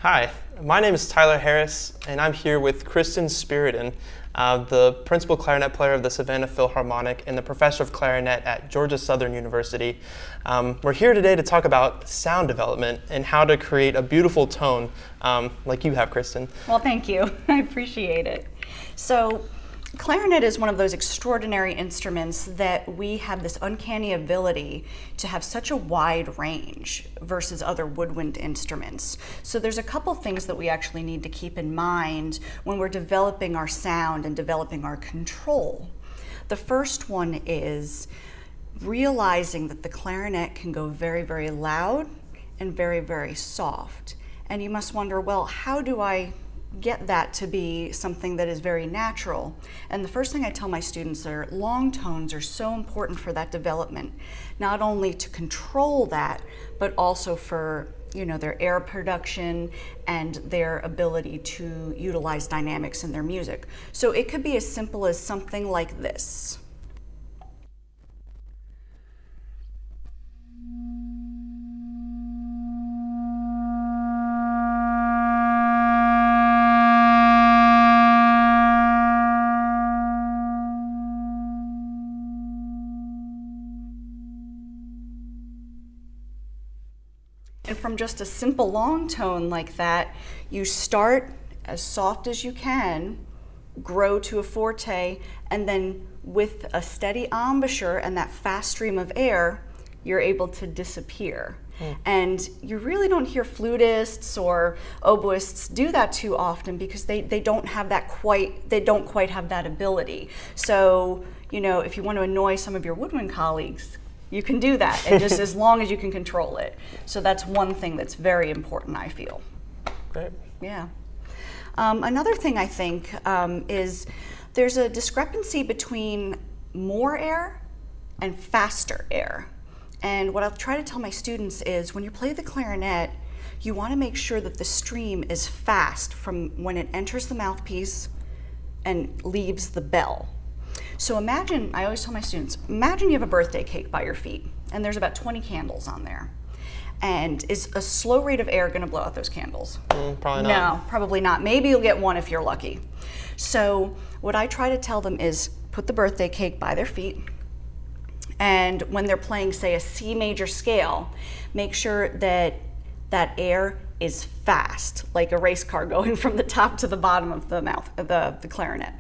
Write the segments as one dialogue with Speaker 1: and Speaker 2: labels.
Speaker 1: Hi, my name is Tyler Harris, and I'm here with Kristen Spiridon, the principal clarinet player of the Savannah Philharmonic and the professor of clarinet at Georgia Southern University. We're here today to talk about sound development and how to create a beautiful tone like you have, Kristen.
Speaker 2: Well, thank you. I appreciate it. So, clarinet is one of those extraordinary instruments that we have this uncanny ability to have such a wide range versus other woodwind instruments. So there's a couple things that we actually need to keep in mind when we're developing our sound and developing our control. The first one is realizing that the clarinet can go very, very loud and very, very soft. And you must wonder, well, how do I get that to be something that is very natural? And the first thing I tell my students are long tones are so important for that development, not only to control that, but also for their air production and their ability to utilize dynamics in their music. So it could be as simple as something like this. And from just a simple long tone like that, you start as soft as you can, grow to a forte, and then with a steady embouchure and that fast stream of air, you're able to disappear. And you really don't hear flutists or oboists do that too often because they don't quite have that ability. So, if you want to annoy some of your woodwind colleagues, you can do that, and just as long as you can control it. So that's one thing that's very important, I feel.
Speaker 1: Great.
Speaker 2: Yeah. Another thing I think is there's a discrepancy between more air and faster air. And what I'll try to tell my students is when you play the clarinet, you want to make sure that the stream is fast from when it enters the mouthpiece and leaves the bell. So imagine, I always tell my students, imagine you have a birthday cake by your feet and there's about 20 candles on there. And is a slow rate of air going to blow out those candles?
Speaker 1: Probably not.
Speaker 2: No, probably not. Maybe you'll get one if you're lucky. So what I try to tell them is put the birthday cake by their feet, and when they're playing, say, a C major scale, make sure that that air is fast, like a race car going from the top to the bottom of the mouth, the clarinet.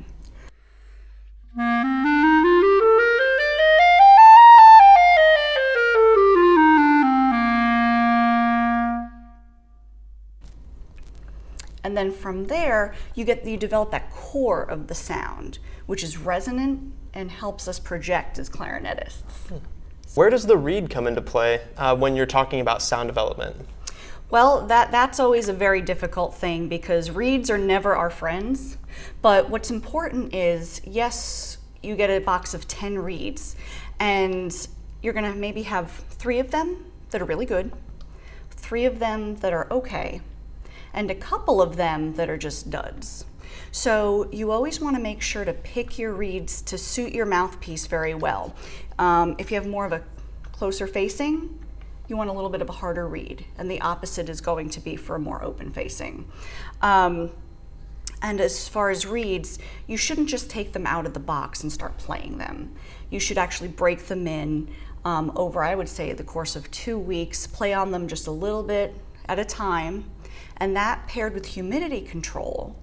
Speaker 2: And then from there, you develop that core of the sound, which is resonant and helps us project as clarinetists.
Speaker 1: Where does the reed come into play when you're talking about sound development?
Speaker 2: Well, that's always a very difficult thing because reeds are never our friends. But what's important is, yes, you get a box of 10 reeds, and you're going to maybe have 3 of them that are really good, 3 of them that are okay, and a couple of them that are just duds. So you always want to make sure to pick your reeds to suit your mouthpiece very well. If you have more of a closer facing, you want a little bit of a harder reed, and the opposite is going to be for a more open facing. And as far as reeds, you shouldn't just take them out of the box and start playing them. You should actually break them in over, I would say, the course of 2 weeks, play on them just a little bit at a time, and that paired with humidity control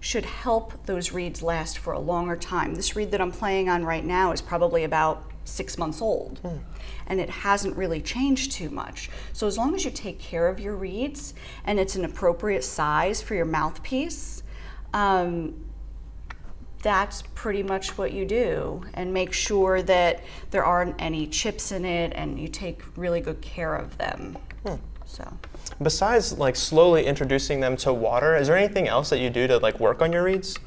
Speaker 2: should help those reeds last for a longer time. This reed that I'm playing on right now is probably about 6 months old, and it hasn't really changed too much. So as long as you take care of your reeds and it's an appropriate size for your mouthpiece, that's pretty much what you do, and make sure that there aren't any chips in it and you take really good care of them. So.
Speaker 1: Besides slowly introducing them to water, is there anything else that you do to work on your reeds?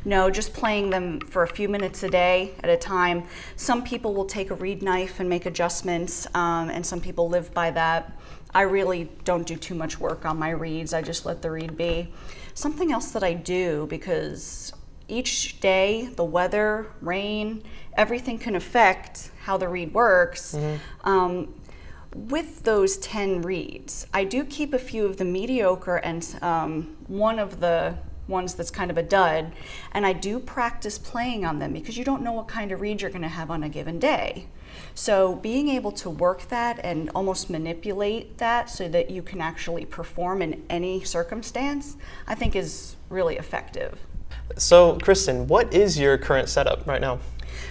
Speaker 2: No, just playing them for a few minutes a day at a time. Some people will take a reed knife and make adjustments, and some people live by that. I really don't do too much work on my reeds. I just let the reed be. Something else that I do, because each day, the weather, rain, everything can affect how the reed works. With those 10 reeds, I do keep a few of the mediocre and one of the ones that's kind of a dud, and I do practice playing on them because you don't know what kind of reed you're going to have on a given day. So being able to work that and almost manipulate that so that you can actually perform in any circumstance, I think is really effective.
Speaker 1: So, Kristen, what is your current setup right now?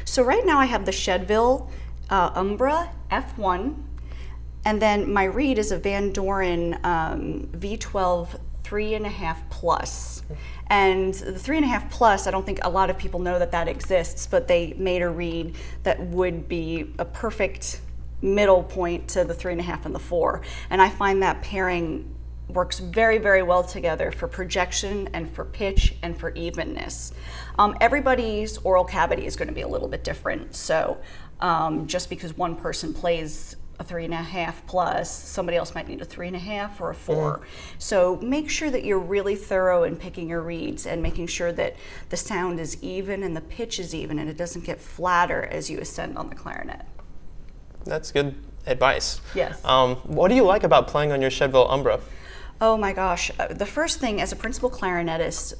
Speaker 2: So right now I have the Chedeville Umbra F1, and then my reed is a Van Doren V12 3.5 plus. And the 3.5 plus, I don't think a lot of people know that that exists, but they made a reed that would be a perfect middle point to the 3.5 and the 4. And I find that pairing works very, very well together for projection and for pitch and for evenness. Everybody's oral cavity is going to be a little bit different. So just because one person plays a 3.5 plus, somebody else might need a 3.5 or a 4. So make sure that you're really thorough in picking your reeds and making sure that the sound is even and the pitch is even and it doesn't get flatter as you ascend on the clarinet.
Speaker 1: That's good advice.
Speaker 2: Yes.
Speaker 1: What do you like about playing on your Chedeville Umbra?
Speaker 2: Oh my gosh. The first thing, as a principal clarinetist,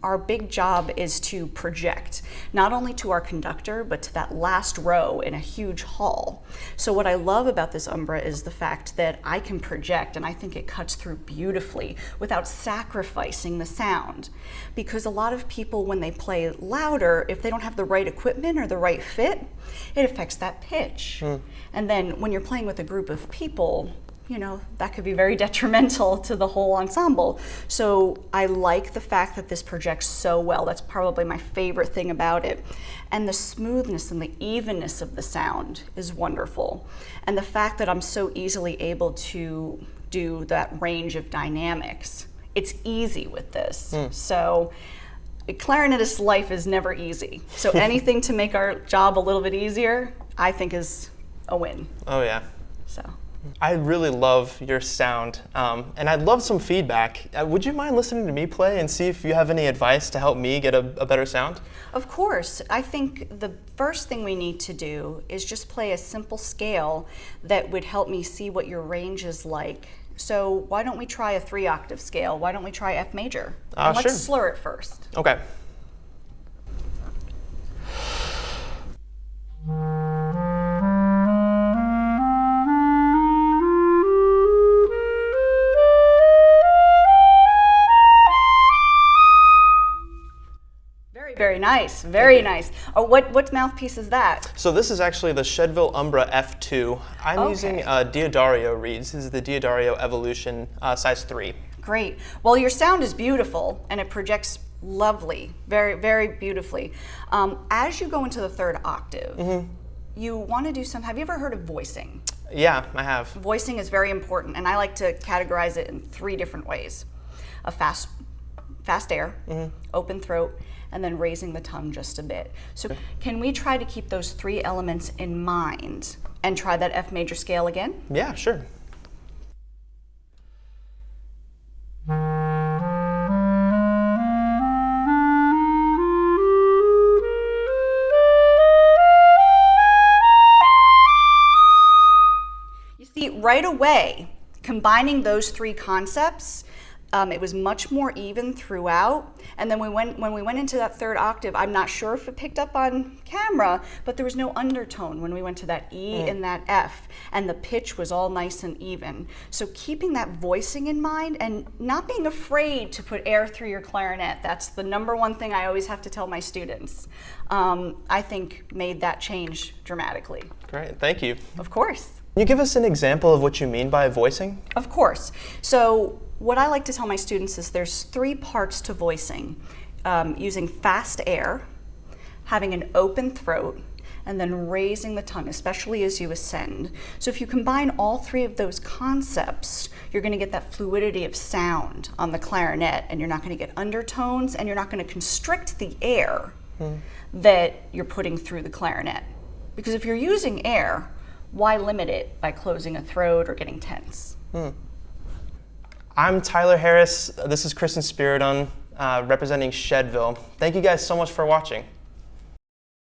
Speaker 2: our big job is to project, not only to our conductor, but to that last row in a huge hall. So what I love about this Umbra is the fact that I can project, and I think it cuts through beautifully without sacrificing the sound. Because a lot of people, when they play louder, if they don't have the right equipment or the right fit, it affects that pitch. And then when you're playing with a group of people, you know, that could be very detrimental to the whole ensemble. So I like the fact that this projects so well. That's probably my favorite thing about it. And the smoothness and the evenness of the sound is wonderful. And the fact that I'm so easily able to do that range of dynamics, it's easy with this. So a clarinetist's life is never easy. So anything to make our job a little bit easier, I think is a win.
Speaker 1: Oh yeah.
Speaker 2: So.
Speaker 1: I really love your sound, and I'd love some feedback. Would you mind listening to me play and see if you have any advice to help me get a better sound?
Speaker 2: Of course. I think the first thing we need to do is just play a simple scale that would help me see what your range is like. So why don't we try a 3-octave scale? Why don't we try F major? And let's slur it first.
Speaker 1: Okay.
Speaker 2: Very nice, very nice. Oh, what mouthpiece is that?
Speaker 1: So this is actually the Chedeville Umbra F2. I'm using Diodario reeds. This is the Diodario Evolution size 3.
Speaker 2: Great. Well, your sound is beautiful and it projects lovely, very, very beautifully. As you go into the 3rd octave, you want to do some, have you ever heard of voicing?
Speaker 1: Yeah, I have.
Speaker 2: Voicing is very important, and I like to categorize it in 3 different ways. A fast air, open throat, and then raising the tongue just a bit. So can we try to keep those 3 elements in mind and try that F major scale again?
Speaker 1: Yeah, sure.
Speaker 2: You see, right away, combining those 3 concepts, it was much more even throughout. And then when we went into that 3rd octave, I'm not sure if it picked up on camera, but there was no undertone when we went to that E and that F, and the pitch was all nice and even. So keeping that voicing in mind and not being afraid to put air through your clarinet, that's the #1 thing I always have to tell my students, I think made that change dramatically.
Speaker 1: Great, thank you.
Speaker 2: Of course.
Speaker 1: Can you give us an example of what you mean by voicing?
Speaker 2: Of course. So what I like to tell my students is there's 3 parts to voicing. Using fast air, having an open throat, and then raising the tongue, especially as you ascend. So if you combine all 3 of those concepts, you're going to get that fluidity of sound on the clarinet, and you're not going to get undertones, and you're not going to constrict the air that you're putting through the clarinet. Because if you're using air, why limit it by closing a throat or getting tense?
Speaker 1: I'm Tyler Harris. This is Kristen Spiridon, representing Chedeville. Thank you guys so much for watching.